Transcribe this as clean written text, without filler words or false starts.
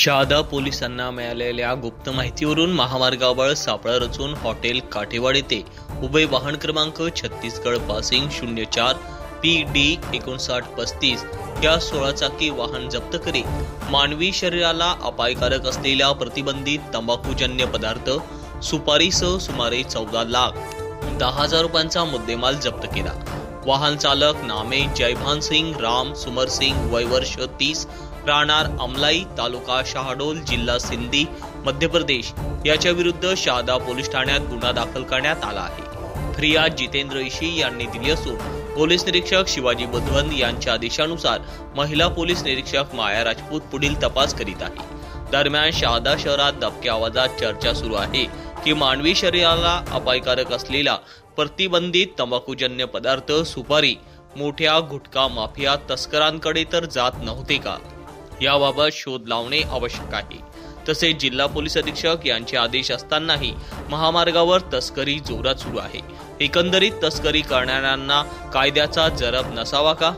शहादा पोलिसांना मिळालेल्या गुप्त माहितीवरून महामार्गावर सापळा रचून हॉटेल काठेवाड येथे उभय वाहन क्रमांक छत्तीसगड पासिंग 04 PD 5935 या 16 चाकी वाहन जप्त करीत मानवी शरीराला अपायकारक असलेल्या प्रतिबंधित तंबाखूजन्य पदार्थ सुपारीसह सुमारे 14,10,000 रुपयांचा मुद्देमाल जप्त केला। वाहन चालक नामे जयभान सिंग राम सुमर सिंग वय वर्ष 30 राहणार अमलाई तालुका शहाडोल जिल्हा सिंधी मध्य प्रदेश याच्या विरुद्ध शहादा पोलीस ठाण्यात गुन्हा दाखल करण्यात आला आहे। फिर्याद जितेंद्र इशी यांनी दिली असून पोलीस निरीक्षक शिवाजी बुधवंत यांच्या आदेशानुसार महिला पोलीस निरीक्षक माया राजपूत पुढील तपास करीत आहे। दरम्यान शहादा शहरात दबक्या आवाजात चर्चा सुरू आहे की मानवी शरीराला अपायकारक असलेला प्रतिबंधित तंबाखूजन्य पदार्थ सुपारी मोठ्या गुटखा माफिया तस्करांकडे तर जात नव्हते का, याबाबत शोध लावणे आवश्यक आहे। तसेच जिल्हा पोलीस अधीक्षक यांचे आदेश असतानाही महामार्गावर तस्करी जोरात सुरू आहे। एकंदरीत तस्करी करणाऱ्यांना कायद्याचा जरब नसावा का?